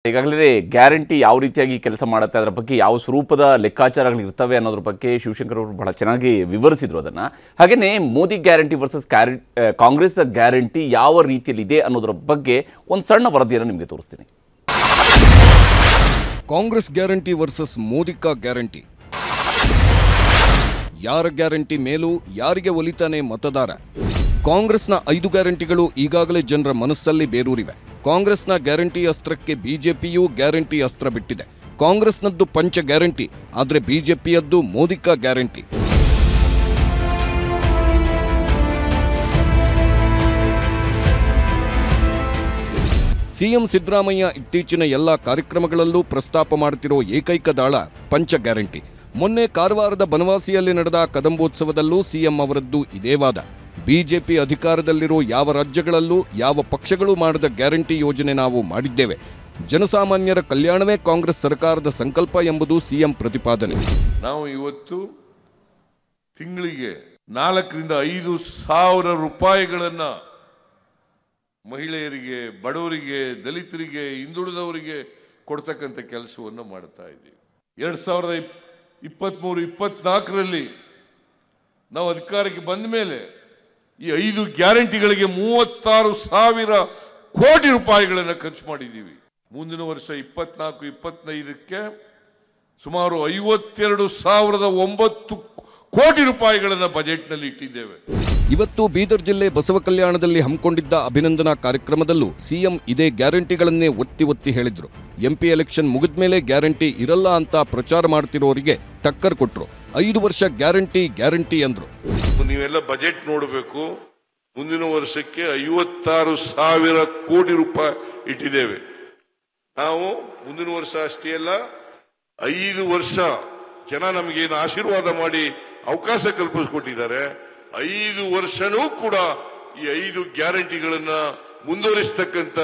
ಈಗಾಗಲೇ ಗ್ಯಾರಂಟಿ ಯಾವ ರೀತಿಯಾಗಿ ಕೆಲಸ ಮಾಡುತ್ತೆ, ಅದರ ಬಗ್ಗೆ ಯಾವ ಸ್ವರೂಪದ ಲೆಕ್ಕಾಚಾರಗಳು ಇರ್ತವೆ ಅನ್ನೋದ್ರ ಬಗ್ಗೆ ಶಿವಶಂಕರ್ ಅವರು ಬಹಳ ಚೆನ್ನಾಗಿ ವಿವರಿಸಿದ್ರು ಅದನ್ನು. ಹಾಗೆಯೇ Modi guarantee versus Congress guarantee ಯಾವ ರೀತಿಯಲ್ಲಿ ಇದೆ ಅನ್ನೋದ್ರ ಬಗ್ಗೆ ಒಂದು ಸಣ್ಣ ವರದಿಯನ್ನು ನಿಮಗೆ ತೋರಿಸ್ತೀನಿ. Congress guarantee versus Modi guarantee. ಯಾರ ಗ್ಯಾರಂಟಿ ಮೇಲೂ ಯಾರಿಗೆ ಒಲಿತಾನೆ ಮತದಾರ? ಕಾಂಗ್ರೆಸ್ನ 5 ಗ್ಯಾರಂಟಿಗಳು ಈಗಾಗಲೇ ಜನರ ಮನಸ್ಸಲ್ಲಿ ಬೇರೂರಿವೆ. ಕಾಂಗ್ರೆಸ್ನ ಗ್ಯಾರಂಟಿ ಅಸ್ತ್ರಕ್ಕೆ ಬಿಜೆಪಿಯೂ ಗ್ಯಾರಂಟಿ ಅಸ್ತ್ರ ಬಿಟ್ಟಿದೆ. ಕಾಂಗ್ರೆಸ್ನದ್ದು ಪಂಚ ಗ್ಯಾರಂಟಿ, ಆದರೆ ಬಿಜೆಪಿಯದ್ದು ಮೋದಿ ಗ್ಯಾರಂಟಿ. ಸಿಎಂ ಸಿದ್ದರಾಮಯ್ಯ ಇತ್ತೀಚಿನ ಎಲ್ಲ ಕಾರ್ಯಕ್ರಮಗಳಲ್ಲೂ ಪ್ರಸ್ತಾಪ ಮಾಡುತ್ತಿರೋ ಏಕೈಕ ದಾಳ ಪಂಚ ಗ್ಯಾರಂಟಿ. ಮೊನ್ನೆ ಕಾರವಾರದ ಬನವಾಸಿಯಲ್ಲಿ ನಡೆದ ಕದಂಬೋತ್ಸವದಲ್ಲೂ ಸಿಎಂ ಅವರದ್ದು ಇದೇ ವಾದ. ಬಿಜೆಪಿ ಅಧಿಕಾರದಲ್ಲಿರೋ ಯಾವ ರಾಜ್ಯಗಳಲ್ಲೂ ಯಾವ ಪಕ್ಷಗಳು ಮಾಡದ ಗ್ಯಾರಂಟಿ ಯೋಜನೆ ನಾವು ಮಾಡಿದ್ದೇವೆ. ಜನಸಾಮಾನ್ಯರ ಕಲ್ಯಾಣವೇ ಕಾಂಗ್ರೆಸ್ ಸರ್ಕಾರದ ಸಂಕಲ್ಪ ಎಂಬುದು ಸಿಎಂ ಪ್ರತಿಪಾದನೆ. ನಾವು ಇವತ್ತು ತಿಂಗಳಿಗೆ 4 ರಿಂದ 5 ಸಾವಿರ ರೂಪಾಯಿಗಳನ್ನ ಮಹಿಳೆಯರಿಗೆ, ಬಡವರಿಗೆ, ದಲಿತರಿಗೆ, ಹಿಂದುಳಿದವರಿಗೆ ಕೊಡ್ತಕ್ಕಂಥ ಕೆಲಸವನ್ನು ಮಾಡ್ತಾ ಇದ್ದೀವಿ. 2023-24ರಲ್ಲಿ ನಾವು ಅಧಿಕಾರಕ್ಕೆ ಬಂದ ಮೇಲೆ ಈ 5 ಗ್ಯಾರಂಟಿಗಳಿಗೆ 36,000 ಕೋಟಿ ರೂಪಾಯಿಗಳನ್ನು ಖರ್ಚು ಮಾಡಿದ್ದೀವಿ. ಮುಂದಿನ ವರ್ಷ 24-25ಕ್ಕೆ ಸುಮಾರು 52,009 ಕೋಟಿ ರೂಪಾಯಿಗಳನ್ನು ಬಜೆಟ್ನಲ್ಲಿ ಇಟ್ಟಿದ್ದೇವೆ. ಇವತ್ತು ಬೀದರ್ ಜಿಲ್ಲೆ ಬಸವ ಕಲ್ಯಾಣದಲ್ಲಿ ಹಮ್ಮಿಕೊಂಡಿದ್ದ ಅಭಿನಂದನಾ ಕಾರ್ಯಕ್ರಮದಲ್ಲೂ ಸಿಎಂ ಇದೇ ಗ್ಯಾರಂಟಿಗಳನ್ನೇ ಒತ್ತಿ ಒತ್ತಿ ಹೇಳಿದ್ರು. ಎಂಪಿ ಎಲೆಕ್ಷನ್ ಮುಗಿದ ಮೇಲೆ ಗ್ಯಾರಂಟಿ ಇರಲ್ಲ ಅಂತ ಪ್ರಚಾರ ಮಾಡ್ತಿರೋರಿಗೆ ಟಕ್ಕರ್ ಕೊಟ್ರು. 5 ವರ್ಷ ಗ್ಯಾರಂಟಿ ಗ್ಯಾರಂಟಿ ಅಂದ್ರು. ನೀವೆಲ್ಲ ಬಜೆಟ್ ನೋಡಬೇಕು. ಮುಂದಿನ ವರ್ಷಕ್ಕೆ 56,000 ಕೋಟಿ ರೂಪಾಯಿ ಇಟ್ಟಿದ್ದೇವೆ. ನಾವು ಮುಂದಿನ ವರ್ಷ ಅಷ್ಟೇ ಅಲ್ಲ, 5 ವರ್ಷ ಜನ ನಮಗೇನು ಆಶೀರ್ವಾದ ಮಾಡಿ ಅವಕಾಶ ಕಲ್ಪಿಸಿಕೊಟ್ಟಿದ್ದಾರೆ. 5 ವರ್ಷನೂ ಕೂಡ ಈ 5 ಗ್ಯಾರಂಟಿಗಳನ್ನ ಮುಂದುವರಿಸತಕ್ಕಂತ,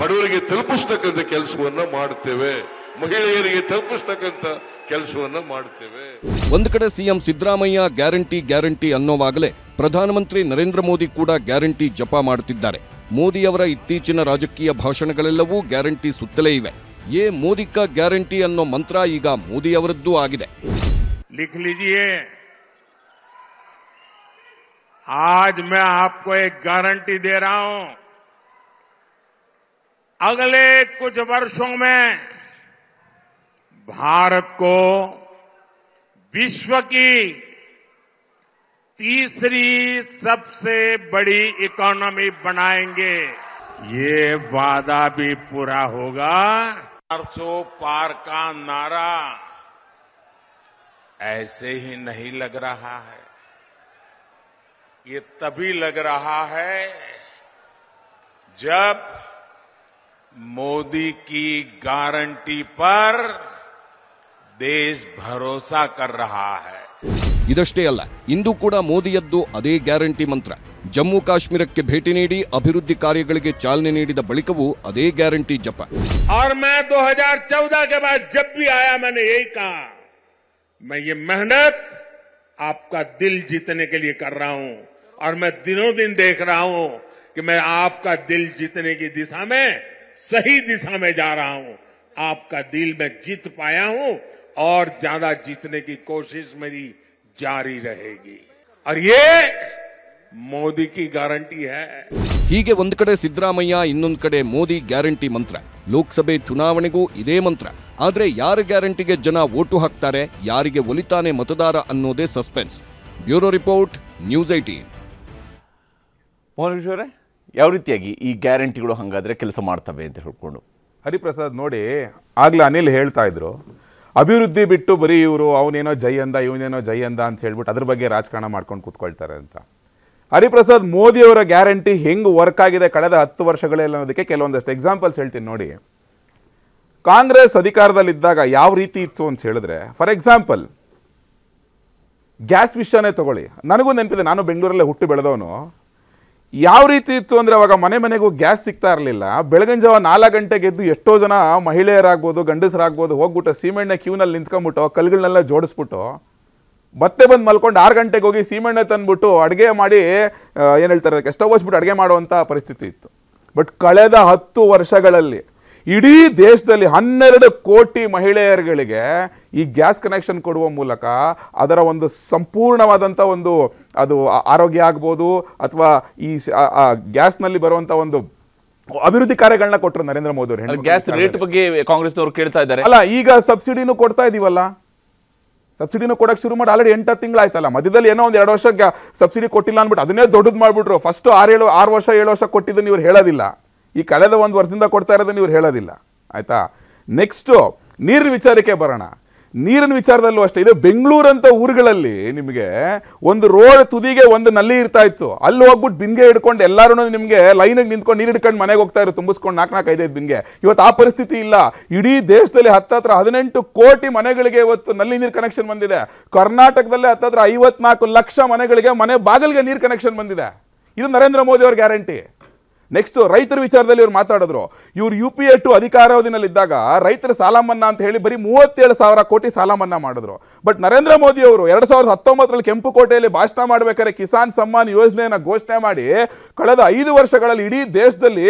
ಬಡವರಿಗೆ ತಲುಪಿಸ್ತಕ್ಕಂಥ ಕೆಲಸವನ್ನ ಮಾಡುತ್ತೇವೆ, ಮಹಿಳೆಯರಿಗೆ ತಲುಪಿಸ್ತಕ್ಕಂಥ ಕೆಲಸವನ್ನ ಮಾಡುತ್ತೇವೆ. ಒಂದು ಕಡೆ ಸಿಎಂ ಸಿದ್ದರಾಮಯ್ಯ ಗ್ಯಾರಂಟಿ ಗ್ಯಾರಂಟಿ ಅನ್ನೋವಾಗಲೇ ಪ್ರಧಾನಮಂತ್ರಿ ನರೇಂದ್ರ ಮೋದಿ ಕೂಡ ಗ್ಯಾರಂಟಿ ಜಪ ಮಾಡುತ್ತಿದ್ದಾರೆ. ಮೋದಿಯವರ ಇತ್ತೀಚಿನ ರಾಜಕೀಯ ಭಾಷಣಗಳೆಲ್ಲವೂ ಗ್ಯಾರಂಟಿ ಸುತ್ತಲೇ ಇವೆ. ಮೋದಿ ಕಾ ಗ್ಯಾರಂಟಿ ಅನ್ನೋ ಮಂತ್ರ ಈಗ ಮೋದಿಯವರದ್ದೂ ಆಗಿದೆ. लिख लीजिए, आज मैं आपको एक गारंटी दे रहा हूं, अगले कुछ वर्षों में भारत को विश्व की तीसरी सबसे बड़ी इकोनॉमी बनाएंगे. ये वादा भी पूरा होगा. 400 पार का नारा ऐसे ही नहीं लग रहा है. ये तभी लग रहा है जब मोदी की गारंटी पर देश भरोसा कर रहा है. ಇದಷ್ಟೇ ಅಲ್ಲ, ಇಂದು ಕೂಡ ಮೋದಿಯದ್ದು ಅದೇ ಗ್ಯಾರಂಟಿ ಮಂತ್ರ. ಜಮ್ಮು ಕಾಶ್ಮೀರಕ್ಕೆ ಭೇಟಿ ನೀಡಿ ಅಭಿವೃದ್ಧಿ ಕಾರ್ಯಗಳಿಗೆ ಚಾಲನೆ ನೀಡಿದ ಬಳಿಕವೂ ಅದೇ ಗ್ಯಾರಂಟಿ ಜಪ. और मैं 2014 के बाद जब भी आया मैंने यही कहा, मैं ये मेहनत आपका दिल जीतने के लिए कर रहा हूं और मैं दिनों दिन देख रहा हूं कि मैं आपका दिल जीतने की दिशा में सही दिशा में जा रहा हूं. आपका दिल मैं जीत पाया हूं और ज्यादा जीतने की कोशिश मेरी जारी रहेगी. और ये ಮೋದಿ ಕಿ ಗ್ಯಾರಂಟಿ ಹೈ. ಹೀಗೆ ಒಂದು ಕಡೆ ಸಿದ್ದರಾಮಯ್ಯ, ಇನ್ನೊಂದು ಕಡೆ ಮೋದಿ ಗ್ಯಾರಂಟಿ ಮಂತ್ರ. ಲೋಕಸಭೆ ಚುನಾವಣೆಗೂ ಇದೇ ಮಂತ್ರ. ಆದ್ರೆ ಯಾರ ಗ್ಯಾರಂಟಿಗೆ ಜನ ವೋಟು ಹಾಕ್ತಾರೆ, ಯಾರಿಗೆ ಒಲಿತಾನೆ ಮತದಾರ ಅನ್ನೋದೇ suspense. Bureau report, news 18. Mohan ಯಾವ ರೀತಿಯಾಗಿ ಈ ಗ್ಯಾರಂಟಿಗಳು ಹಂಗಾದ್ರೆ ಕೆಲಸ ಮಾಡ್ತವೆ ಅಂತ ಹೇಳ್ಕೊಂಡು ಹರಿಪ್ರಸಾದ್ ನೋಡಿ, ಆಗ್ಲೇ ಅನಿಲ್ ಹೇಳ್ತಾ ಇದ್ರು, ಅಭಿವೃದ್ಧಿ ಬಿಟ್ಟು ಬರೀ ಇವರು ಅವನೇನೋ ಜೈ ಅಂದ ಇವನೇನೋ ಜೈ ಅಂದ ಅಂತ ಹೇಳ್ಬಿಟ್ಟು ಅದ್ರ ಬಗ್ಗೆ ರಾಜಕಾರಣ ಮಾಡ್ಕೊಂಡು ಕೂತ್ಕೊಳ್ತಾರೆ ಅಂತ. ಹರಿಪ್ರಸಾದ್, ಮೋದಿಯವರ ಗ್ಯಾರಂಟಿ ಹೆಂಗ್ ವರ್ಕ್ ಆಗಿದೆ ಕಳೆದ 10 ವರ್ಷಗಳಲ್ಲಿ ಅನ್ನೋದಕ್ಕೆ ಕೆಲವೊಂದಷ್ಟು ಎಕ್ಸಾಂಪಲ್ಸ್ ಹೇಳ್ತೀನಿ ನೋಡಿ. ಕಾಂಗ್ರೆಸ್ ಅಧಿಕಾರದಲ್ಲಿದ್ದಾಗ ಯಾವ ರೀತಿ ಇತ್ತು ಅಂತ ಹೇಳಿದ್ರೆ, ಫಾರ್ ಎಕ್ಸಾಂಪಲ್ ಗ್ಯಾಸ್ ವಿಷಯನೇ ತಗೊಳ್ಳಿ. ನನಗೂ ನೆನಪಿದೆ, ನಾನು ಬೆಂಗಳೂರಲ್ಲೇ ಹುಟ್ಟು ಬೆಳೆದವನು. ಯಾವ ರೀತಿ ಇತ್ತು ಅಂದ್ರೆ ಅವಾಗ ಮನೆ ಮನೆಗೂ ಗ್ಯಾಸ್ ಸಿಗ್ತಾ ಇರಲಿಲ್ಲ. ಬೆಳಗಿನ ಜಾವ 4 ಗಂಟೆಗೆ ಎದ್ದು ಎಷ್ಟೋ ಜನ ಮಹಿಳೆಯರಾಗ್ಬೋದು, ಗಂಡಸರಾಗ್ಬೋದು, ಹೋಗ್ಬಿಟ್ಟು ಸೀಮೆಣ್ಣೆ ಕ್ಯೂನಲ್ಲಿ ನಿಂತ್ಕೊಂಡ್ಬಿಟ್ಟು ಕಲ್ಗಳನ್ನೆಲ್ಲ ಜೋಡಿಸ್ಬಿಟ್ಟು ಮತ್ತೆ ಬಂದು ಮಲ್ಕೊಂಡು 6 ಗಂಟೆಗೆ ಹೋಗಿ ಸೀಮೆಣ್ಣೆ ತಂದ್ಬಿಟ್ಟು ಅಡುಗೆ ಮಾಡಿ ಏನು ಹೇಳ್ತಾರೆ ಸ್ಟವ್ ಹಚ್ಬಿಟ್ಟು ಅಡುಗೆ ಮಾಡುವಂಥ ಪರಿಸ್ಥಿತಿ ಇತ್ತು. ಬಟ್ ಕಳೆದ 10 ವರ್ಷಗಳಲ್ಲಿ ಇಡೀ ದೇಶದಲ್ಲಿ 12 ಕೋಟಿ ಮಹಿಳೆಯರುಗಳಿಗೆ ಈ ಗ್ಯಾಸ್ ಕನೆಕ್ಷನ್ ಕೊಡುವ ಮೂಲಕ ಅದರ ಒಂದು ಸಂಪೂರ್ಣವಾದಂಥ ಒಂದು ಅದು ಆರೋಗ್ಯ ಆಗ್ಬೋದು ಅಥವಾ ಈ ಗ್ಯಾಸ್ನಲ್ಲಿ ಬರುವಂಥ ಒಂದು ಅಭಿವೃದ್ಧಿ ಕಾರ್ಯಗಳನ್ನ ಕೊಟ್ಟರು ನರೇಂದ್ರ ಮೋದಿ ಅವರು. ಗ್ಯಾಸ್ ರೇಟ್ ಬಗ್ಗೆ ಕಾಂಗ್ರೆಸ್ನವರು ಕೇಳ್ತಾ ಇದ್ದಾರೆ. ಅಲ್ಲ, ಈಗ ಸಬ್ಸಿಡಿನೂ ಕೊಡ್ತಾ ಇದೀವಲ್ಲ, ಸಬ್ಸಿಡಿನೂ ಕೊಡಕ್ಕೆ ಶುರು ಮಾಡಿ ಆಲ್ರೆಡಿ 8-10 ತಿಂಗಳಾಯ್ತಲ್ಲ. ಮಧ್ಯದಲ್ಲಿ ಏನೋ ಒಂದು 2 ವರ್ಷ ಸಬ್ಸಿಡಿ ಕೊಟ್ಟಿಲ್ಲ ಅಂದ್ಬಿಟ್ಟು ಅದನ್ನೇ ದೊಡ್ಡದು ಮಾಡ್ಬಿಟ್ರು. ಫಸ್ಟ್ 6 ವರ್ಷ 7 ವರ್ಷ ಕೊಟ್ಟಿದ್ದನ್ನು ಇವ್ರು ಹೇಳೋದಿಲ್ಲ. ಈ ಕಳೆದ 1 ವರ್ಷದಿಂದ ಕೊಡ್ತಾ ಇರೋದನ್ನು ಇವ್ರು ಹೇಳೋದಿಲ್ಲ. ಆಯ್ತಾ? ನೆಕ್ಸ್ಟ್ ನೀರಿನ ವಿಚಾರಕ್ಕೆ ಬರೋಣ. ನೀರಿನ ವಿಚಾರದಲ್ಲೂ ಅಷ್ಟೇ. ಇದು ಬೆಂಗಳೂರಂತ ಊರುಗಳಲ್ಲಿ ನಿಮಗೆ ಒಂದು ರೋಡ್ ತುದಿಗೆ ಒಂದು ನಲ್ಲಿ ಇರ್ತಾ ಇತ್ತು. ಅಲ್ಲಿ ಹೋಗ್ಬಿಟ್ಟು ಬಿನ್ಗೆ ಹಿಡ್ಕೊಂಡು ಎಲ್ಲರೂ ನಿಮಗೆ ಲೈನಿಗೆ ನಿಂತ್ಕೊಂಡು ನೀರು ಹಿಡ್ಕೊಂಡು ಮನೆಗೆ ಹೋಗ್ತಾ ಇರೋ ತುಂಬಿಸ್ಕೊಂಡು 4-5 ಬಿನ್ಗೆ. ಇವತ್ತು ಆ ಪರಿಸ್ಥಿತಿ ಇಲ್ಲ. ಇಡೀ ದೇಶದಲ್ಲಿ ಹತ್ತಿರ 18 ಕೋಟಿ ಮನೆಗಳಿಗೆ ಇವತ್ತು ನಲ್ಲಿ ನೀರು ಕನೆಕ್ಷನ್ ಬಂದಿದೆ. ಕರ್ನಾಟಕದಲ್ಲಿ ಹತ್ತಿರ 54 ಲಕ್ಷ ಮನೆಗಳಿಗೆ ಮನೆ ಬಾಗಿಲಿಗೆ ನೀರು ಕನೆಕ್ಷನ್ ಬಂದಿದೆ. ಇದು ನರೇಂದ್ರ ಮೋದಿ ಅವರ ಗ್ಯಾರಂಟಿ. ನೆಕ್ಸ್ಟ್ ರೈತರ ವಿಚಾರದಲ್ಲಿ ಇವ್ರು ಮಾತಾಡಿದ್ರು. ಇವ್ರು UPA 2 ಅಧಿಕಾರಾವಧಿನಲ್ಲಿದ್ದಾಗ ರೈತರ ಸಾಲ ಮನ್ನಾ ಅಂತ ಹೇಳಿ ಬರೀ 37,000 ಕೋಟಿ ಸಾಲ ಮನ್ನಾ ಮಾಡಿದ್ರು. ಬಟ್ ನರೇಂದ್ರ ಮೋದಿ ಅವರು 2019ರಲ್ಲಿ ಕೆಂಪುಕೋಟೆಯಲ್ಲಿ ಭಾಷಣ ಮಾಡಬೇಕಾದ್ರೆ ಕಿಸಾನ್ ಸಮ್ಮಾನ್ ಯೋಜನೆಯನ್ನ ಘೋಷಣೆ ಮಾಡಿ ಕಳೆದ 5 ವರ್ಷಗಳಲ್ಲಿ ಇಡೀ ದೇಶದಲ್ಲಿ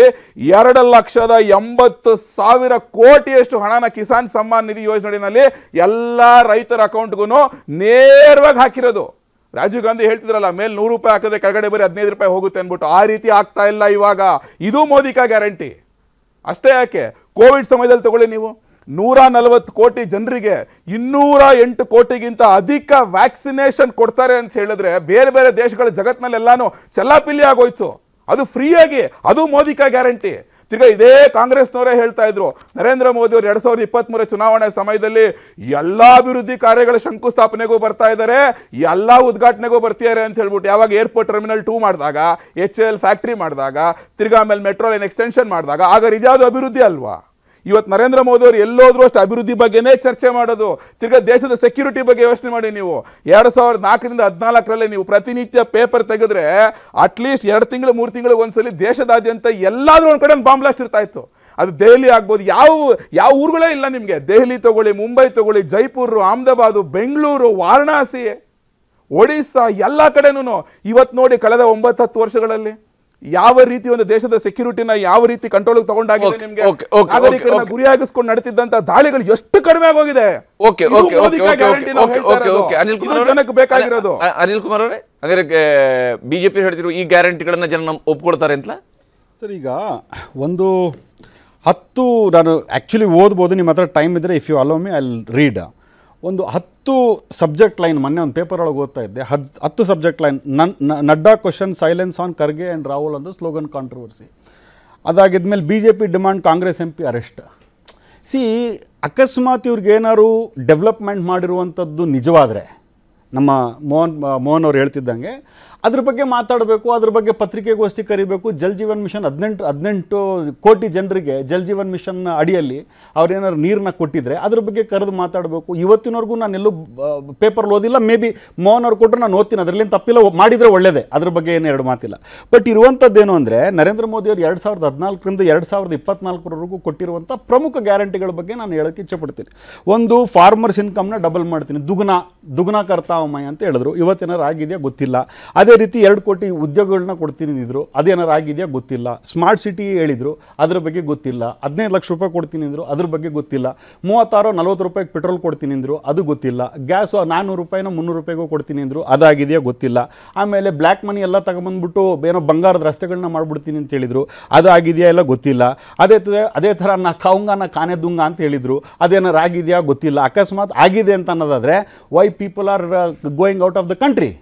2,80,000 ಕೋಟಿಯಷ್ಟು ಹಣನ ಕಿಸಾನ್ ಸಮ್ಮಾನ್ ನಿಧಿ ಯೋಜನೆಯಲ್ಲಿ ಎಲ್ಲಾ ರೈತರ ಅಕೌಂಟ್ಗೂ ನೇರವಾಗಿ ಹಾಕಿರೋದು. ರಾಜೀವ್ ಗಾಂಧಿ ಹೇಳ್ತಿದ್ರಲ್ಲ, ಮೇಲೆ 100 ರೂಪಾಯಿ ಹಾಕಿದ್ರೆ ಕೆಳಗಡೆ ಬರೀ 15 ರೂಪಾಯಿ ಹೋಗುತ್ತೆ ಅನ್ಬಿಟ್ಟು. ಆ ರೀತಿ ಆಗ್ತಾ ಇಲ್ಲ ಇವಾಗ. ಇದು ಮೋದಿ ಕಾ ಗ್ಯಾರಂಟಿ. ಅಷ್ಟೇ ಯಾಕೆ, ಕೋವಿಡ್ ಸಮಯದಲ್ಲಿ ತಗೊಳ್ಳಿ ನೀವು, 140 ಕೋಟಿ ಜನರಿಗೆ 208 ಕೋಟಿಗಿಂತ ಅಧಿಕ ವ್ಯಾಕ್ಸಿನೇಷನ್ ಕೊಡ್ತಾರೆ ಅಂತ ಹೇಳಿದ್ರೆ ಬೇರೆ ಬೇರೆ ದೇಶಗಳ ಜಗತ್ತಿನಲ್ಲೆಲ್ಲಾನು ಚಲ್ಲಾಪಿಲ್ಲಿ ಆಗೋಯ್ತು. ಅದು ಫ್ರೀಯಾಗಿ. ಅದು ಮೋದಿ ಕಾ ಗ್ಯಾರಂಟಿ. ತಿರ್ಗಾ ಇದೇ ಕಾಂಗ್ರೆಸ್ನವರೇ ಹೇಳ್ತಾ ಇದ್ರು, ನರೇಂದ್ರ ಮೋದಿ ಅವರು 2023 ಚುನಾವಣೆ ಸಮಯದಲ್ಲಿ ಎಲ್ಲಾ ಅಭಿವೃದ್ಧಿ ಕಾರ್ಯಗಳ ಶಂಕುಸ್ಥಾಪನೆಗೂ ಬರ್ತಾ ಇದ್ದಾರೆ, ಎಲ್ಲಾ ಉದ್ಘಾಟನೆಗೂ ಬರ್ತಿದ್ದಾರೆ ಅಂತ ಹೇಳ್ಬಿಟ್ಟು. ಯಾವಾಗ ಏರ್ಪೋರ್ಟ್ ಟರ್ಮಿನಲ್ 2 ಮಾಡಿದಾಗ, HAL ಫ್ಯಾಕ್ಟರಿ ಮಾಡಿದಾಗ, ತಿರ್ಗಾ ಆಮೇಲೆ ಮೆಟ್ರೋ ಲೈನ್ ಎಕ್ಸ್ಟೆನ್ಷನ್ ಮಾಡಿದಾಗ, ಆಗ ಇದ್ಯಾವುದು ಅಭಿವೃದ್ಧಿ ಅಲ್ವಾ? ಇವತ್ತು ನರೇಂದ್ರ ಮೋದಿ ಅವರು ಎಲ್ಲೋದ್ರೂ ಅಷ್ಟು ಅಭಿವೃದ್ಧಿ ಬಗ್ಗೆನೇ ಚರ್ಚೆ ಮಾಡೋದು. ತಿರ್ಗಾ ದೇಶದ ಸೆಕ್ಯೂರಿಟಿ ಬಗ್ಗೆ ಯೋಚನೆ ಮಾಡಿ. ನೀವು 2004ರಿಂದ 2014ರಲ್ಲಿ ನೀವು ಪ್ರತಿನಿತ್ಯ ಪೇಪರ್ ತೆಗೆದ್ರೆ ಅಟ್ಲೀಸ್ಟ್ 2 ತಿಂಗಳು 3 ತಿಂಗಳಿಗೆ ಒಂದ್ಸಲಿ ದೇಶದಾದ್ಯಂತ ಎಲ್ಲಾದ್ರೂ ಒಂದ್ ಕಡೆ ಬಾಂಬ್ ಬ್ಲಾಸ್ಟ್ ಇರ್ತಾ ಇತ್ತು. ಅದು ದೆಹಲಿ ಆಗ್ಬೋದು, ಯಾವ ಊರುಗಳೇ ಇಲ್ಲ ನಿಮಗೆ. ದೆಹಲಿ ತಗೊಳ್ಳಿ, ಮುಂಬೈ ತಗೊಳ್ಳಿ, ಜೈಪುರ್, ಅಹಮದಾಬಾದ್, ಬೆಂಗಳೂರು, ವಾರಣಾಸಿ, ಒಡಿಸ್ಸಾ, ಎಲ್ಲ ಕಡೆನೂ ಇವತ್ತು ನೋಡಿ ಕಳೆದ 9-10 ವರ್ಷಗಳಲ್ಲಿ ಯಾವ ರೀತಿ ಒಂದು ದೇಶದ ಸೆಕ್ಯೂರಿಟಿನ ಯಾವ ರೀತಿ ಕಂಟ್ರೋಲ್ ತಗೊಂಡಾಗಿದೆ. ನಿಮಗೆ ನಾಗರಿಕರನ್ನ ಗುರಿಯಾಗಿಸ್ಕೊಂಡು ನಡೆತಿದ್ದಂತ ದಾಳಿಗಳು ಎಷ್ಟು ಕಡಿಮೆ ಆಗೋಗಿದೆ. ಜನಕ್ಕೆ ಬೇಕಾಗಿರೋದು. ಅನಿಲ್ ಕುಮಾರ್ ಅವರೇ, ಹಾಗಾದ್ರೆ ಬಿಜೆಪಿ ಹೇಳ್ತಿರೋ ಈ ಗ್ಯಾರಂಟಿಗಳನ್ನ ಜನ ಒಪ್ಕೊಳ್ತಾರೆ ಅಂತ ಸರ್? ಈಗ ಒಂದು 10 ನಾನು ಆ್ಯಕ್ಚುಲಿ ಓದ್ಬೋದು, ನಿಮ್ಮ ಹತ್ರ ಟೈಮ್ ಇದ್ದರೆ if you allow me I read. ಒಂದು 10 ಸಬ್ಜೆಕ್ಟ್ ಲೈನ್ ಮೊನ್ನೆ ಒಂದು ಪೇಪರ್ ಒಳಗೆ ಓದ್ತಾ ಇದ್ದೆ. 10 subject line. Nadda question silence on Kharge and Rahul ಅಂತ ಸ್ಲೋಗನ್ ಕಾಂಟ್ರವರ್ಸಿ. ಅದಾಗಿದ್ಮೇಲೆ BJP demand Congress MP arrest. ಅಕಸ್ಮಾತ್ ಇವ್ರಿಗೇನಾದ್ರು ಡೆವಲಪ್ಮೆಂಟ್ ಮಾಡಿರುವಂಥದ್ದು ನಿಜವಾದರೆ, ನಮ್ಮ ಮೋಹನ್ ಅವ್ರು ಹೇಳ್ತಿದ್ದಂಗೆ ಅದ್ರ ಬಗ್ಗೆ ಮಾತಾಡಬೇಕು, ಅದ್ರ ಬಗ್ಗೆ ಪತ್ರಿಕೆಗೋಷ್ಠಿ ಕರಿಬೇಕು. ಜಲ್ ಜೀವನ್ ಮಿಷನ್ 18 ಕೋಟಿ ಜನರಿಗೆ ಜಲ್ ಜೀವನ್ ಮಿಷನ್ ಅಡಿಯಲ್ಲಿ ಅವ್ರೇನಾದ್ರು ನೀರನ್ನ ಕೊಟ್ಟಿದ್ರೆ ಅದ್ರ ಬಗ್ಗೆ ಕರೆದು ಮಾತಾಡಬೇಕು. ಇವತ್ತಿನವರೆಗೂ ನಾನು ಎಲ್ಲೂ ಪೇಪರ್ ಓದಿಲ್ಲ. ಮೇ ಬಿ ಮೋಹನ್ ಅವ್ರು ಕೊಟ್ಟರೆ ನಾನು ಓದ್ತೀನಿ, ಅದರಲ್ಲಿ ತಪ್ಪಿಲ್ಲ, ಮಾಡಿದರೆ ಒಳ್ಳೆಯದೇ, ಅದ್ರ ಬಗ್ಗೆ ಏನು 2 ಮಾತಿಲ್ಲ. ಬಟ್ ಇರುವಂಥದ್ದೇನು ಅಂದರೆ, ನರೇಂದ್ರ ಮೋದಿ ಅವರು 2014ರಿಂದ 2024ವರೆಗೂ ಕೊಟ್ಟಿರುವಂಥ ಪ್ರಮುಖ ಗ್ಯಾರಂಟಿಗಳ ಬಗ್ಗೆ ನಾನು ಹೇಳೋಕ್ಕೆ ಇಚ್ಛೆಪಡ್ತೀನಿ. ಒಂದು, ಫಾರ್ಮರ್ಸ್ ಇನ್ಕಮ್ನ ಡಬಲ್ ಮಾಡ್ತೀನಿ, ದುಗುಣ ಕರ್ತಾವಮಯ ಅಂತ ಹೇಳಿದ್ರು. ಇವತ್ತೇನಾರು ಆಗಿದೆಯಾ ಗೊತ್ತಿಲ್ಲ. ಅದೇ ರೀತಿ 2 ಕೋಟಿ ಉದ್ಯೋಗಗಳನ್ನ ಕೊಡ್ತೀನಿ ಅಂದಿದ್ರು, ಅದೇನಾರು ಆಗಿದೆಯಾ ಗೊತ್ತಿಲ್ಲ. ಸ್ಮಾರ್ಟ್ ಸಿಟಿ ಹೇಳಿದ್ರು, ಅದ್ರ ಬಗ್ಗೆ ಗೊತ್ತಿಲ್ಲ. 15 ಲಕ್ಷ ರೂಪಾಯಿ ಕೊಡ್ತೀನಿ ಅಂದರು, ಅದ್ರ ಬಗ್ಗೆ ಗೊತ್ತಿಲ್ಲ. 36-40 ರೂಪಾಯಿಗೆ ಪೆಟ್ರೋಲ್ ಕೊಡ್ತೀನಿ ಅಂದರು, ಅದು ಗೊತ್ತಿಲ್ಲ. ಗ್ಯಾಸು 400 ರೂಪಾಯಿನ 300 ರೂಪಾಯಿಗೂ ಕೊಡ್ತೀನಿ ಅಂದರು, ಅದಾಗಿದೆಯಾ ಗೊತ್ತಿಲ್ಲ. ಆಮೇಲೆ ಬ್ಲ್ಯಾಕ್ ಮನಿ ಎಲ್ಲ ತಗೊಂಬಂದ್ಬಿಟ್ಟು ಏನೋ ಬಂಗಾರದ ರಸ್ತೆಗಳನ್ನ ಮಾಡ್ಬಿಡ್ತೀನಿ ಅಂತ ಹೇಳಿದ್ರು, ಅದು ಆಗಿದೆಯಾ ಎಲ್ಲ ಗೊತ್ತಿಲ್ಲ. ಅದೇ ಥರ ನಾ ಖಾನೆ ದುಂಗ ಅಂತ ಹೇಳಿದ್ರು, ಅದೇನಾರು ಆಗಿದೆಯಾ ಗೊತ್ತಿಲ್ಲ. ಅಕಸ್ಮಾತ್ ಆಗಿದೆ ಅಂತ ಅನ್ನೋದಾದರೆ why people are going out of the country?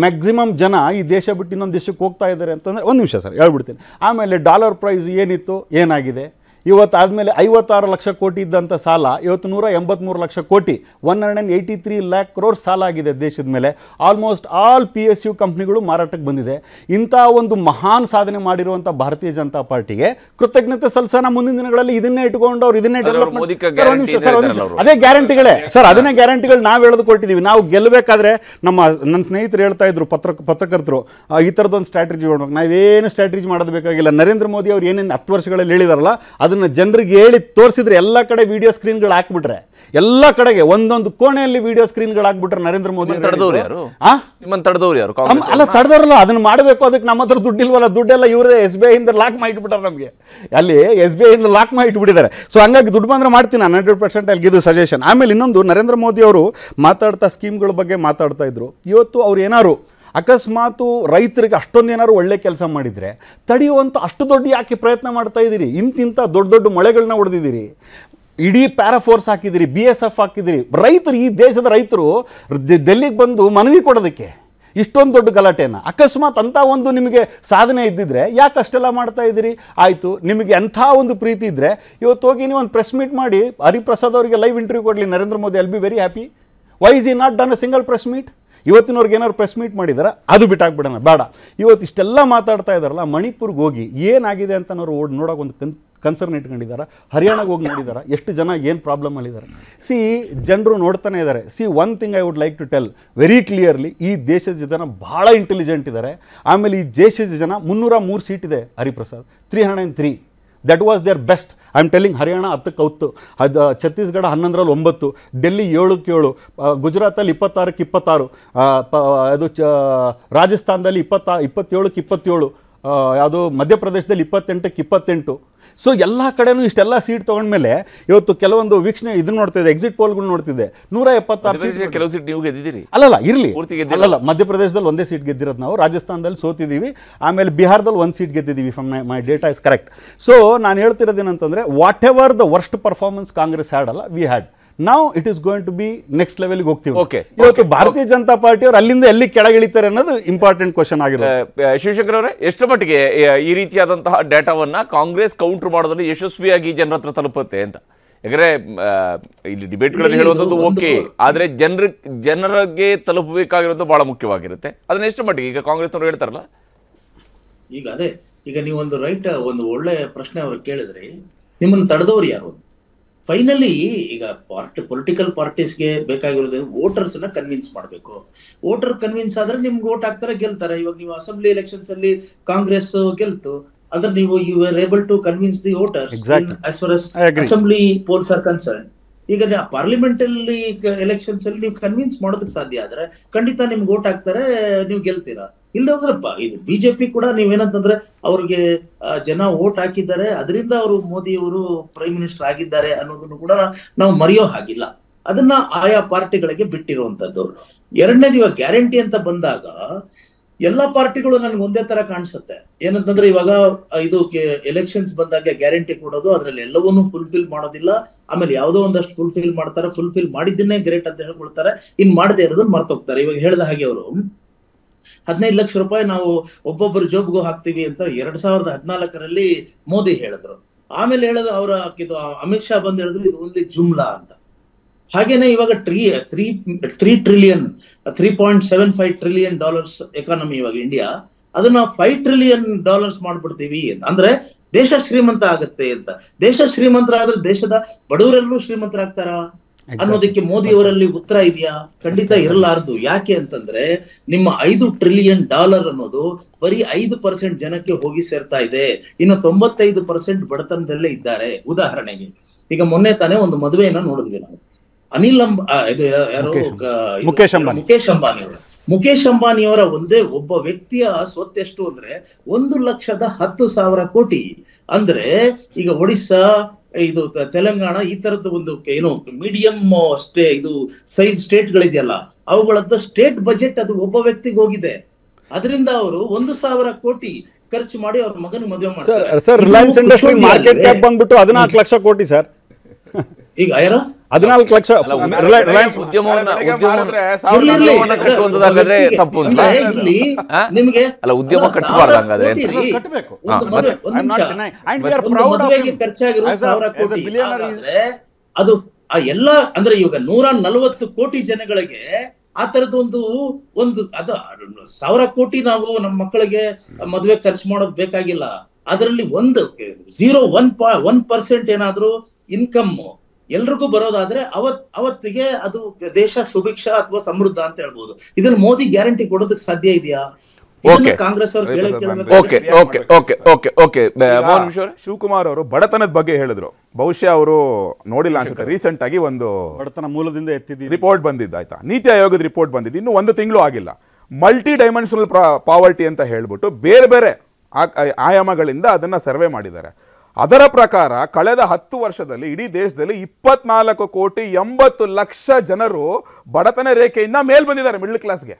Maximum ಜನ ಈ ದೇಶ ಬಿಟ್ಟು ಇನ್ನೊಂದು ದೇಶಕ್ಕೆ ಹೋಗ್ತಾ ಇದ್ದಾರೆ ಅಂತಂದರೆ, ಒಂದು ನಿಮಿಷ ಸರ್ ಹೇಳ್ಬಿಡ್ತೀನಿ. ಆಮೇಲೆ ಡಾಲರ್ ಪ್ರೈಸ್ ಏನಿತ್ತು, ಏನಾಗಿದೆ? ಇವತ್ತು ಆದಮೇಲೆ 56 ಲಕ್ಷ ಕೋಟಿ ಇದ್ದಂಥ ಸಾಲ ಇವತ್ತು 183 ಲಕ್ಷ ಕೋಟಿ, 183 ಲ್ಯಾಕ್ ಕ್ರೋರ್ ಸಾಲ ಆಗಿದೆ ದೇಶದ ಮೇಲೆ. ಆಲ್ಮೋಸ್ಟ್ ಆಲ್ PSU ಕಂಪ್ನಿಗಳು ಮಾರಾಟಕ್ಕೆ ಬಂದಿದೆ. ಇಂಥ ಒಂದು ಮಹಾನ್ ಸಾಧನೆ ಮಾಡಿರುವಂಥ ಭಾರತೀಯ ಜನತಾ ಪಾರ್ಟಿಗೆ ಕೃತಜ್ಞತೆ ಸಲ್ಲಿಸೋಣ. ಮುಂದಿನ ದಿನಗಳಲ್ಲಿ ಇದನ್ನೇ ಇಟ್ಕೊಂಡು ಅವ್ರು ಇದನ್ನೇ ಡೆವಲಪ್ಮೆಂಟ್, ಅದೇ ಗ್ಯಾರಂಟಿಗಳೇ ಸರ್, ಅದನ್ನೇ ಗ್ಯಾರಂಟಿಗಳು ನಾವು ಹೇಳೋದು ಕೊಟ್ಟಿದ್ದೀವಿ. ನಾವು ಗೆಲ್ಲಬೇಕಾದ್ರೆ ನನ್ನ ಸ್ನೇಹಿತರು ಹೇಳ್ತಾ ಇದ್ರು, ಪತ್ರಕರ್ತರು, ಈ ಥರದೊಂದು ಸ್ಟ್ರಾಟಜಿ ಮಾಡ್ಬೇಕು. ನಾವೇನು ಸ್ಟ್ರಾಟಜಿ ಮಾಡೋದು ಬೇಕಾಗಿಲ್ಲ. ನರೇಂದ್ರ ಮೋದಿ ಅವ್ರು ಏನೇನು 10 ವರ್ಷಗಳಲ್ಲಿ ಹೇಳಿದಾರಲ್ಲ ಅದನ್ನು ಜನರಿಗೆ ಹೇಳಿ ತೋರಿಸಿದ್ರೆ ಎಲ್ಲ ಕಡೆ ವಿಡಿಯೋ ಸ್ಕ್ರೀನ್ಗಳು ಹಾಕ್ಬಿಟ್ರೆ, ಎಲ್ಲ ಕಡೆಗೆ ಒಂದೊಂದು ಕೋಣೆಯಲ್ಲಿ ವಿಡಿಯೋ ಸ್ಕ್ರೀನ್ಗಳು ಹಾಕ್ಬಿಟ್ರೆ ನರೇಂದ್ರ ಮೋದಿ ತಡೆದವ್ರು ಯಾರು? ನಿಮ್ಮನ್ನು ತಡೆದವ್ರು ಯಾರು? ಅಲ್ಲ, ತಡೆದವ್ರಲ್ಲ, ಅದನ್ನ ಮಾಡಬೇಕು. ಅದಕ್ಕೆ ನಮ್ಮ ಹತ್ರ ದುಡ್ಡಿಲ್ವಲ್ಲ, ದುಡ್ಡೆಲ್ಲ ಇವ್ರದೇ SBI ಇಂದ ಲಾಕ್ ಮಾಡಿಟ್ಬಿಟ್ಟಾರೆ ನಮಗೆ. ಅಲ್ಲಿ SBI ಇಂದ ಲಾಕ್ ಮಾಡಿಟ್ಬಿಟ್ಟಿದ್ದಾರೆ. ಸೊ ಹಂಗಾಗಿ ದುಡ್ಡು ಬಂದ್ರೆ ಮಾಡ್ತೀನಿ, 100% ಅಲ್ಲಿ ಗಿದ್ದು ಸಜೆಷನ್. ಆಮೇಲೆ ಇನ್ನೊಂದು, ನರೇಂದ್ರ ಮೋದಿ ಅವರು ಮಾತಾಡ್ತಾ ಸ್ಕೀಮ್ಗಳ ಬಗ್ಗೆ ಮಾತಾಡ್ತಾ ಇದ್ರು. ಇವತ್ತು ಅವ್ರು ಏನಾರು ಅಕಸ್ಮಾತು ರೈತರಿಗೆ ಅಷ್ಟೊಂದು ಏನಾದ್ರು ಒಳ್ಳೆ ಕೆಲಸ ಮಾಡಿದರೆ ತಡೆಯುವಂಥ ಅಷ್ಟು ದೊಡ್ಡ ಯಾಕೆ ಪ್ರಯತ್ನ ಮಾಡ್ತಾ ಇದ್ದೀರಿ? ಇಂತಿಂಥ ದೊಡ್ಡ ದೊಡ್ಡ ಮೊಳೆಗಳನ್ನ ಹೊಡೆದಿದ್ದೀರಿ, ಇಡೀ ಪ್ಯಾರಾಫೋರ್ಸ್ ಹಾಕಿದಿರಿ, BSF ಹಾಕಿದಿರಿ. ರೈತರು, ಈ ದೇಶದ ರೈತರು ಡೆಲ್ಲಿಗೆ ಬಂದು ಮನವಿ ಕೊಡೋದಕ್ಕೆ ಇಷ್ಟೊಂದು ದೊಡ್ಡ ಗಲಾಟೆಯನ್ನು, ಅಕಸ್ಮಾತ್ ಅಂಥ ಒಂದು ನಿಮಗೆ ಸಾಧನೆ ಇದ್ದಿದ್ರೆ ಯಾಕೆ ಅಷ್ಟೆಲ್ಲ ಮಾಡ್ತಾ ಇದ್ದೀರಿ? ಆಯಿತು, ನಿಮಗೆ ಅಂಥ ಒಂದು ಪ್ರೀತಿ ಇದ್ದರೆ ಇವತ್ತು ಹೋಗಿ ನೀವು ಒಂದು ಪ್ರೆಸ್ ಮೀಟ್ ಮಾಡಿ ಹರಿಪ್ರಸಾದ್ ಅವರಿಗೆ ಲೈವ್ ಇಂಟರ್ವ್ಯೂ ಕೊಡಲಿ Narendra Modi. I'll be very happy. Why is he not done a single press meet? ಇವತ್ತಿನವ್ರಿಗೆ ಏನಾದ್ರು ಪ್ರೆಸ್ ಮೀಟ್ ಮಾಡಿದಾರ, ಅದು ಬಿಟ್ಟಾಕ್ಬಿಡೋಣ, ಬೇಡ. ಇವತ್ತು ಇಷ್ಟೆಲ್ಲ ಮಾತಾಡ್ತಾ ಇದ್ದಾರಲ್ಲ, ಮಣಿಪುರ್ಗೆ ಹೋಗಿ ಏನಾಗಿದೆ ಅಂತ ನೋಡೋಕೆ ಒಂದು ಕನ್ಸರ್ನ್ ಇಟ್ಕೊಂಡಿದ್ದಾರೆ. ಹರಿಯಾಣಕ್ಕೆ ಹೋಗಿ ನೋಡಿದ್ದಾರೆ ಎಷ್ಟು ಜನ ಏನು ಪ್ರಾಬ್ಲಮಲ್ಲಿದ್ದಾರೆ. ಜನರು ನೋಡ್ತಾನೆ ಇದ್ದಾರೆ. One thing I would like to tell very clearly, ಈ ದೇಶದ ಜನ ಭಾಳ ಇಂಟೆಲಿಜೆಂಟ್ ಇದ್ದಾರೆ. ಆಮೇಲೆ ಈ ದೇಶದ ಜನ 303 ಸೀಟ್ ಇದೆ Hariprasad, 303. That was their best. I am telling. Haryana 10ಕ್ಕೆ 10, ಛತ್ತೀಸ್ಗಢ 11ರಲ್ಲಿ 9, ಡೆಲ್ಲಿ 7ಕ್ಕೆ 7, ಗುಜರಾತಲ್ಲಿ 26ಕ್ಕೆ 26, ಅದು ರಾಜಸ್ಥಾನದಲ್ಲಿ 27ಕ್ಕೆ 27, ಯಾವುದು ಮಧ್ಯಪ್ರದೇಶದಲ್ಲಿ 28ಕ್ಕೆ 28. ಸೊ ಎಲ್ಲ ಕಡೆನೂ ಇಷ್ಟೆಲ್ಲ ಸೀಟ್ ತೊಗೊಂಡ್ಮೇಲೆ ಇವತ್ತು ಕೆಲವೊಂದು ವೀಕ್ಷಣೆ ಇದನ್ನ ನೋಡ್ತಿದ್ದೆ, ಎಕ್ಸಿಟ್ ಪೋಲ್ಗಳು ನೋಡ್ತಿದ್ದೆ, 176 ಸೀಟ್. ಕೆಲವು ಸೀಟ್ ನೀವು ಗೆದ್ದಿದ್ದೀರಿ. ಅಲ್ಲಲ್ಲ, ಇರಲಿ, ಅಲ್ಲಲ್ಲ, ಮಧ್ಯಪ್ರದೇಶದಲ್ಲಿ ಒಂದೇ ಸೀಟ್ ಗೆದ್ದಿರೋದು ನಾವು, ರಾಜಸ್ಥಾನದಲ್ಲಿ ಸೋತಿದ್ದೀವಿ, ಆಮೇಲೆ ಬಿಹಾರದಲ್ಲಿ 1 ಸೀಟ್ ಗೆದ್ದಿದ್ದೀವಿ. From my data is correct. So ನಾನು ಹೇಳ್ತಿರೋದೇನಂತಂದರೆ, whatever the worst performance Congress had ಅಲ್ಲ, ವಿ ಹ್ಯಾಡ್. ನಾವು it is going to be next ಲೆವೆಲ್ಗೆ ಹೋಗ್ತೀವಿ. ಇವತ್ತು ಭಾರತೀಯ ಜನತಾ ಪಾರ್ಟಿ ಅವರು ಅಲ್ಲಿಂದ ಎಲ್ಲಿ ಕೆಳಗಿಳಿತಾರೆ ಅನ್ನೋದು ಇಂಪಾರ್ಟೆಂಟ್ ಕ್ವಶನ್ ಆಗಿರೋದು. ಶಿವಶಂಕರ್ ಅವರೇ, ಎಷ್ಟು ಮಟ್ಟಿಗೆ ಈ ರೀತಿಯಾದಂತಹ ಡೇಟಾವನ್ನ ಕಾಂಗ್ರೆಸ್ ಕೌಂಟರ್ ಮಾಡೋದ್ರಲ್ಲಿ ಯಶಸ್ವಿಯಾಗಿ ಜನರ ಹತ್ರ ತಲುಪುತ್ತೆ ಅಂತ? ಯಾಕಂದ್ರೆ ಇಲ್ಲಿ ಡಿಬೇಟ್ಗಳಲ್ಲಿ ಹೇಳುವಂಥದ್ದು ಓಕೆ, ಆದ್ರೆ ಜನರಿಗೆ ತಲುಪಬೇಕಾಗಿರೋದು ಬಹಳ ಮುಖ್ಯವಾಗಿರುತ್ತೆ. ಅದನ್ನ ಎಷ್ಟು ಮಟ್ಟಿಗೆ ಈಗ ಕಾಂಗ್ರೆಸ್ನವರು ಹೇಳ್ತಾರಲ್ಲ, ಈಗ ನೀವು ಒಂದು ಒಳ್ಳೆ ಪ್ರಶ್ನೆ ಅವ್ರು ಕೇಳಿದ್ರಿ, ನಿಮ್ಮನ್ನು ತಡೆದವ್ರು ಯಾರು? ಫೈನಲಿ ಈಗ ಪೊಲಿಟಿಕಲ್ ಪಾರ್ಟೀಸ್ಗೆ ಬೇಕಾಗಿರೋದು ವೋಟರ್ಸ್ ನ ಕನ್ವಿನ್ಸ್ ಮಾಡಬೇಕು. ವೋಟರ್ ಕನ್ವಿನ್ಸ್ ಆದ್ರೆ ನಿಮ್ಗೆ ವೋಟ್ ಹಾಕ್ತಾರೆ, ಗೆಲ್ತಾರೆ. ಇವಾಗ ನೀವು ಅಸೆಂಬ್ಲಿ ಎಲೆಕ್ಷನ್ಸ್ ಅಲ್ಲಿ ಕಾಂಗ್ರೆಸ್ ಗೆಲ್ತು ಅಂದ್ರೆ ನೀವು you are able to convince the voters as far as assembly polls are concern. ಈಗ ಪಾರ್ಲಿಮೆಂಟ್ ಅಲ್ಲಿ ಎಲೆಕ್ಷನ್ಸ್ ಅಲ್ಲಿ ನೀವು ಕನ್ವಿನ್ಸ್ ಮಾಡೋದಕ್ಕೆ ಸಾಧ್ಯ ಆದ್ರೆ ಖಂಡಿತ ನಿಮ್ಗೆ ವೋಟ್ ಹಾಕ್ತಾರೆ, ನೀವು ಗೆಲ್ತೀರಾ. ಇಲ್ದೋದ್ರಪ್ಪ ಇದು ಬಿಜೆಪಿ ಕೂಡ ನೀವೇನಂತಂದ್ರೆ ಅವ್ರಿಗೆ ಜನ ವೋಟ್ ಹಾಕಿದ್ದಾರೆ, ಅದರಿಂದ ಅವರು ಮೋದಿ ಅವರು ಪ್ರೈಮ್ ಮಿನಿಸ್ಟರ್ ಆಗಿದ್ದಾರೆ ಅನ್ನೋದನ್ನು ಕೂಡ ನಾವು ಮರೆಯೋ ಹಾಗಿಲ್ಲ. ಅದನ್ನ ಆಯಾ ಪಾರ್ಟಿಗಳಿಗೆ ಬಿಟ್ಟಿರುವಂತದ್ದು. ಎರಡನೇದು, ಇವಾಗ ಗ್ಯಾರಂಟಿ ಅಂತ ಬಂದಾಗ ಎಲ್ಲಾ ಪಾರ್ಟಿಗಳು ನನ್ಗೆ ಒಂದೇ ತರ ಕಾಣಿಸುತ್ತೆ. ಏನಂತಂದ್ರೆ ಇವಾಗ ಇದು ಎಲೆಕ್ಷನ್ಸ್ ಬಂದಾಗ ಗ್ಯಾರಂಟಿ ಕೊಡೋದು, ಅದ್ರಲ್ಲಿ ಎಲ್ಲವನ್ನೂ ಫುಲ್ಫಿಲ್ ಮಾಡೋದಿಲ್ಲ. ಆಮೇಲೆ ಯಾವುದೋ ಒಂದಷ್ಟು ಫುಲ್ಫಿಲ್ ಮಾಡ್ತಾರೆ, ಫುಲ್ಫಿಲ್ ಮಾಡಿದ್ದನ್ನೇ ಗ್ರೇಟ್ ಅಂತ ಹೇಳ್ಕೊಳ್ತಾರೆ, ಇನ್ ಮಾಡದೇ ಇರೋದನ್ನ ಮರ್ತೋಗ್ತಾರೆ. ಇವಾಗ ಹೇಳಿದ ಹಾಗೆ ಅವರು 15 ಲಕ್ಷ ರೂಪಾಯಿ ನಾವು ಒಬ್ಬೊಬ್ಬರು ಜೋಬ್ಗೂ ಹಾಕ್ತೀವಿ ಅಂತ 2014ರಲ್ಲಿ ಮೋದಿ ಹೇಳಿದ್ರು. ಆಮೇಲೆ ಹೇಳೋದು ಅವರ ಅಮಿತ್ ಶಾ ಬಂದು ಹೇಳಿದ್ರು ಇದು ಒಂದು ಜುಮ್ಲಾ ಅಂತ. ಹಾಗೇನೆ ಇವಾಗ 3.75 ಟ್ರಿಲಿಯನ್ ಡಾಲರ್ಸ್ ಎಕಾನಮಿ ಇವಾಗ ಇಂಡಿಯಾ, ಅದನ್ನ $5 ಟ್ರಿಲಿಯನ್ ಮಾಡ್ಬಿಡ್ತೀವಿ ಅಂದ್ರೆ ದೇಶ ಶ್ರೀಮಂತ ಆಗತ್ತೆ ಅಂತ. ದೇಶ ಶ್ರೀಮಂತರ ಆದ್ರೆ ದೇಶದ ಬಡವರೆಲ್ಲರೂ ಶ್ರೀಮಂತರಾಗ್ತಾರ ಅನ್ನೋದಕ್ಕೆ ಮೋದಿ ಅವರಲ್ಲಿ ಉತ್ತರ ಇದೆಯಾ? ಖಂಡಿತ ಇರಲಾರದು. ಯಾಕೆ ಅಂತಂದ್ರೆ ನಿಮ್ಮ $5 ಟ್ರಿಲಿಯನ್ ಅನ್ನೋದು ಬರೀ 5% ಜನಕ್ಕೆ ಹೋಗಿ ಸೇರ್ತಾ ಇದೆ. ಇನ್ನು 95% ಬಡತನದಲ್ಲೇ ಇದ್ದಾರೆ. ಉದಾಹರಣೆಗೆ ಈಗ ಮೊನ್ನೆ ತಾನೇ ಒಂದು ಮದುವೆಯನ್ನ ನೋಡಿದ್ವಿ ನಾವು. ಮುಖೇಶ್ ಅಂಬಾನಿಯವರ ಒಬ್ಬ ವ್ಯಕ್ತಿಯ ಸ್ವತ್ತೆಷ್ಟು ಅಂದ್ರೆ 1,10,000 ಕೋಟಿ. ಅಂದ್ರೆ ಈಗ ಒಡಿಸ್ಸಾ, ಇದು ತೆಲಂಗಾಣ, ಈ ತರದ ಒಂದು ಮೀಡಿಯಂ ಸೈಜ್ ಸ್ಟೇಟ್ ಗಳಿದೆಯಲ್ಲ, ಅವುಗಳದ್ದು ಸ್ಟೇಟ್ ಬಜೆಟ್ ಅದು ಒಬ್ಬ ವ್ಯಕ್ತಿಗೆ ಹೋಗಿದೆ. ಅದರಿಂದ ಅವರು 1,000 ಕೋಟಿ ಖರ್ಚು ಮಾಡಿ ಅವ್ರ ಮಗನ ಮದುವೆ ಮಾಡ್ತಾರೆ. Sir, Reliance industry market cap ಬಂದ್ಬಿಟ್ಟು 14 ಲಕ್ಷ ಕೋಟಿ ಸರ್. ಈಗ ಯಾರ 14 ಲಕ್ಷ ರಿಲಯನ್ಸ್ ನಿಮಗೆ ಉದ್ಯಮ ಕಟ್ಟಬಾರ್ದು, ಕಟ್ಟಬೇಕು. ಖರ್ಚಾಗಿರೋ 1,000 ಕೋಟಿ ಅದು ಎಲ್ಲ ಅಂದ್ರೆ ಇವಾಗ 140 ಕೋಟಿ ಜನಗಳಿಗೆ ಆ ತರದ ಒಂದು ಅದು 1,000 ಕೋಟಿ ನಾವು ನಮ್ಮ ಮಕ್ಕಳಿಗೆ ಮದುವೆ ಖರ್ಚು ಮಾಡೋದು ಬೇಕಾಗಿಲ್ಲ. ಅದರಲ್ಲಿ 1% ಏನಾದ್ರೂ ಇನ್ಕಮ್ ಎಲ್ರಿಗೂ ಬರೋದಾದ್ರೆ ಅವತ್ತಿಗೆ ಅದು ದೇಶ ಸುಭಿಕ್ಷ ಅಥವಾ ಸಮೃದ್ಧ ಅಂತ ಹೇಳ್ಬೋದು. ಇದನ್ನ ಮೋದಿ ಗ್ಯಾರಂಟಿ ಕೊಡೋದಕ್ಕೆ ಸಾಧ್ಯ ಇದೆಯಾ? Okay. ಕಾಂಗ್ರೆಸ್ ಅವರು okay okay okay okay okay Mohan ವಿಶ್ವ ಅವರೇ, ಶಿವಕುಮಾರ್ ಅವರು ಬಡತನದ ಬಗ್ಗೆ ಹೇಳಿದ್ರು. ಬಹುಶಃ ಅವರು ನೋಡಿಲ್ಲ ಅನ್ಸುತ್ತೆ, ರೀಸೆಂಟ್ ಆಗಿ ಒಂದು ಬಡತನ ಮೂಲದಿಂದ ಎತ್ತಿದ್ದೀವಿ ರಿಪೋರ್ಟ್ ಬಂದಿದ್ದು, ಆಯ್ತಾ, ನೀತಿ ಆಯೋಗದ ರಿಪೋರ್ಟ್ ಬಂದಿದ್ದು, ಇನ್ನು 1 ತಿಂಗಳು ಆಗಿಲ್ಲ. ಮಲ್ಟಿ ಡೈಮೆನ್ಷನಲ್ ಪಾವರ್ಟಿ ಅಂತ ಹೇಳ್ಬಿಟ್ಟು ಬೇರೆ ಬೇರೆ ಆಯಾಮಗಳಿಂದ ಅದನ್ನ ಸರ್ವೆ ಮಾಡಿದ್ದಾರೆ. ಅದರ ಪ್ರಕಾರ ಕಳೆದ 10 ವರ್ಷದಲ್ಲಿ ಇಡೀ ದೇಶದಲ್ಲಿ 24,80,00,000 ಜನರು ಬಡತನ ರೇಖೆಯಿಂದ ಮೇಲ್ ಬಂದಿದ್ದಾರೆ, ಮಿಡ್ಲ್ ಕ್ಲಾಸ್ಗೆ,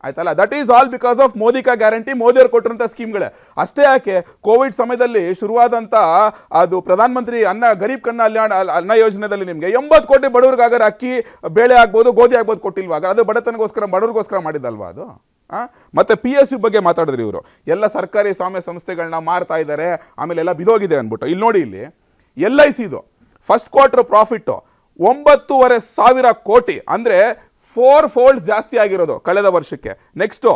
ಆಯ್ತಲ್ಲ. That is all because of Modi ಕಾ ಗ್ಯಾರಂಟಿ, ಮೋದಿಯವರು ಕೊಟ್ಟಿರುವಂತಹ ಸ್ಕೀಮ್ಗಳೇ. ಅಷ್ಟೇ ಯಾಕೆ, ಕೋವಿಡ್ ಸಮಯದಲ್ಲಿ ಶುರುವಾದಂತ ಅದು ಪ್ರಧಾನ ಮಂತ್ರಿ ಗರೀಬ್ ಕಲ್ಯಾಣ ಅನ್ನ ಯೋಜನೆಯಲ್ಲಿ ನಿಮಗೆ 80 ಕೋಟಿ ಬಡವರಿಗಾಗರ ಅಕ್ಕಿ, ಬೇಳೆ ಆಗ್ಬೋದು, ಗೋಧಿ ಆಗ್ಬೋದು ಕೊಟ್ಟಿಲ್ವಾಗ, ಅದು ಬಡತನಗೋಸ್ಕರ ಬಡವರಿಗೋಸ್ಕರ ಮಾಡಿದಲ್ವಾ ಅದು. ಮತ್ತೆ PSU ಬಗ್ಗೆ ಮಾತಾಡಿದ್ರು ಇವರು, ಎಲ್ಲ ಸರ್ಕಾರಿ ಸ್ವಾಮ್ಯ ಸಂಸ್ಥೆಗಳನ್ನ ಮಾರ್ತಾ ಇದ್ದಾರೆ, ಆಮೇಲೆ ಎಲ್ಲ ಬಿದೋಗಿದೆ ಅನ್ಬಿಟ್ಟು. ಇಲ್ಲಿ ನೋಡಿ, ಇಲ್ಲಿ LICದು ಫಸ್ಟ್ ಕ್ವಾರ್ಟರ್ ಪ್ರಾಫಿಟ್ 9,500 ಕೋಟಿ, ಅಂದ್ರೆ 4 ಫೋಲ್ಡ್ಸ್ ಜಾಸ್ತಿ ಆಗಿರೋದು ಕಳೆದ ವರ್ಷಕ್ಕೆ. ನೆಕ್ಸ್ಟ್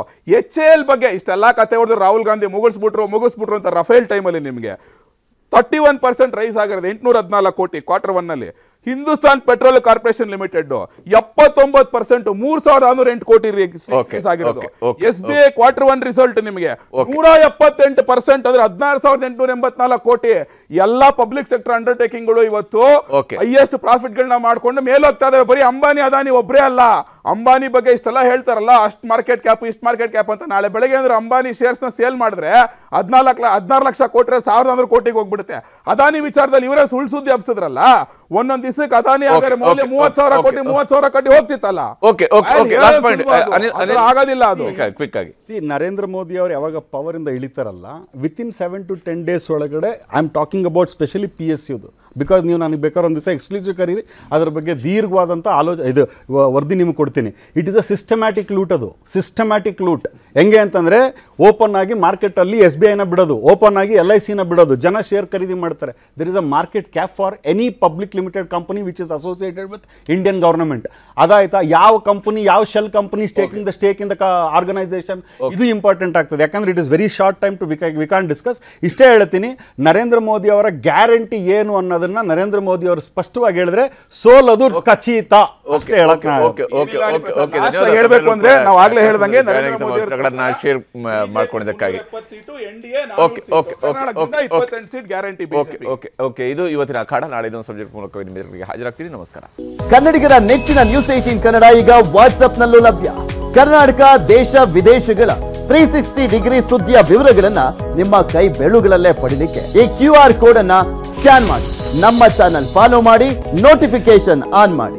HAL ಬಗ್ಗೆ ಇಷ್ಟೆಲ್ಲ ಕತೆ ಹೊಡೆದ್ರು, ರಾಹುಲ್ ಗಾಂಧಿ ಮುಗಿಸ್ಬಿಟ್ರು ಅಂತ ರಫೇಲ್ ಟೈಮಲ್ಲಿ ನಿಮಗೆ 31% ರೈಸ್ ಆಗಿರೋದು, 814 ಕೋಟಿ ಕ್ವಾರ್ಟರ್ 1 ನಲ್ಲಿ. ಹಿಂದೂಸ್ತಾನ್ ಪೆಟ್ರೋಲ್ ಕಾರ್ಪೊರೇಷನ್ ಲಿಮಿಟೆಡ್ 79%, 3,608 ಕೋಟಿ ಆಗಿರೋದು. SBI ಕ್ವಾರ್ಟರ್ 1 ರಿಸಲ್ಟ್ ನಿಮಗೆ 178%, ಅಂದ್ರೆ 16,884 ಕೋಟಿ. ಎಲ್ಲಾ ಪಬ್ಲಿಕ್ ಸೆಕ್ಟರ್ ಅಂಡರ್ಟೇಕಿಂಗ್ಗಳು ಇವತ್ತು ಹೈಯೆಸ್ಟ್ ಪ್ರಾಫಿಟ್ ಗಳನ್ನ ಮಾಡ್ಕೊಂಡು ಮೇಲೋಗ್ತಾ ಇದಾವೆ. ಬರೀ ಅಂಬಾನಿ ಅದಾನಿ ಒಬ್ಬರೇ ಅಲ್ಲ. ಅಂಬಾನಿ ಬಗ್ಗೆ ಇಷ್ಟೆಲ್ಲ ಹೇಳ್ತಾರಲ್ಲ, ಅಷ್ಟು ಮಾರ್ಕೆಟ್ ಕ್ಯಾಪ್, ಇಷ್ಟು ಮಾರ್ಕೆಟ್ ಕ್ಯಾಪ್ ಅಂತ. ನಾಳೆ ಬೆಳಗ್ಗೆ ಅಂದ್ರೆ ಅಂಬಾನಿ ಶೇರ್ಸ್ ನ ಸೇಲ್ ಮಾಡಿದ್ರೆ 16 ಲಕ್ಷ ಕೊಟ್ರೆ 1,100 ಕೋಟಿಗೆ ಹೋಗ್ಬಿಡುತ್ತೆ. ಅದಾನಿ ವಿಚಾರದಲ್ಲಿ ಇವರೇ ಸುಳ್ಳು ಸುದ್ದಿ ಹಬ್ಸಿದ್ರಲ್ಲ, ಒಂದೊಂದ್ ದಿವಸಕ್ಕೆ ಅದಾನಿ ಆಗರೆ ಮೌಲ್ಯ 30,000 ಕೋಟಿ 30,000 ಕೋಟಿ ಹೋಗ್ತಿತ್ತಲ್ಲ. ಆಗೋದಿಲ್ಲ ಅದು. ನರೇಂದ್ರ ಮೋದಿ ಅವರು ಯಾವಾಗ ಪವರ್ ಇಂದ ಇಳಿತಾರಲ್ಲ, ವಿತಿನ್ 7 to 10 days ಒಳಗಡೆ, I am talking about specially PSUದು, ಬಿಕಾಸ್ ನೀವು ನನಗೆ ಬೇಕಾದ್ರೆ ಒಂದು ದಿವಸ ಎಕ್ಸ್ಕ್ಲೂಸಿವ್ ಕರೀರಿ, ಅದರ ಬಗ್ಗೆ ದೀರ್ಘವಾದಂಥ ಇದು ವರದಿ ನಿಮ್ಗೆ ಕೊಡ್ತೀನಿ. It is a systematic loot. ಅದು ಸಿಸ್ಟಮ್ಯಾಟಿಕ್ ಲೂಟ್ ಹೆಂಗೆ ಅಂತಂದರೆ, ಓಪನ್ ಆಗಿ ಮಾರ್ಕೆಟಲ್ಲಿ SBIನ ಬಿಡೋದು, ಓಪನ್ ಆಗಿ LICನ ಬಿಡೋದು, ಜನ ಶೇರ್ ಖರೀದಿ ಮಾಡ್ತಾರೆ. There is a market cap for any public limited company which is associated with Indian government. ಅದಾಯ್ತಾ, ಯಾವ ಕಂಪನಿ, ಯಾವ shell company staking the stake in the organisation, ಇದು ಇಂಪಾರ್ಟೆಂಟ್ ಆಗ್ತದೆ. ಯಾಕಂದ್ರೆ it is very short time to we can discuss. ಇಷ್ಟೇ ಹೇಳ್ತೀನಿ, ನರೇಂದ್ರ ಮೋದಿ ಅವರ guarantee ಏನು ಅನ್ನೋದನ್ನ ನರೇಂದ್ರ ಮೋದಿ ಅವರು ಸ್ಪಷ್ಟವಾಗಿ ಹೇಳಿದ್ರೆ ಸೋಲದು ಖಚಿತ. ಅಷ್ಟೇ ಹೇಳ್ಬೇಕು ಅಂದ್ರೆ ನಾವು ಆಗ್ಲೇ ಹೇಳ್ದಂಗೆ ಶೇರ್ ಮಾಡ್ಕೊಂಡಿದ್ದಕ್ಕಾಗಿ ಇದು ಇವತ್ತಿನ ಅಖಾಡ. ನಾಳೆ ಇದೊಂದು ಸಬ್ಜೆಕ್ಟ್ ಮೂಲಕ ನಿಮಗೆ ಹಾಜರಾಗ್ತೀನಿ. ನಮಸ್ಕಾರ. ಕನ್ನಡಿಗರ ನೆಚ್ಚಿನ News 18 ಕನ್ನಡ ಈಗ ವಾಟ್ಸ್ಆಪ್ ನಲ್ಲೂ ಲಭ್ಯ. ಕರ್ನಾಟಕ, ದೇಶ ವಿದೇಶಗಳ 360 ಡಿಗ್ರಿ ಸುದ್ದಿಯ ವಿವರಗಳನ್ನ ನಿಮ್ಮ ಕೈ ಬೆರಳುಗಳಲ್ಲೇ ಪಡಿಲಿಕ್ಕೆ ಈ QR ಕೋಡ್ ಅನ್ನ ಸ್ಕ್ಯಾನ್ ಮಾಡಿ, ನಮ್ಮ ಚಾನಲ್ ಫಾಲೋ ಮಾಡಿ, ನೋಟಿಫಿಕೇಶನ್ ಆನ್ ಮಾಡಿ.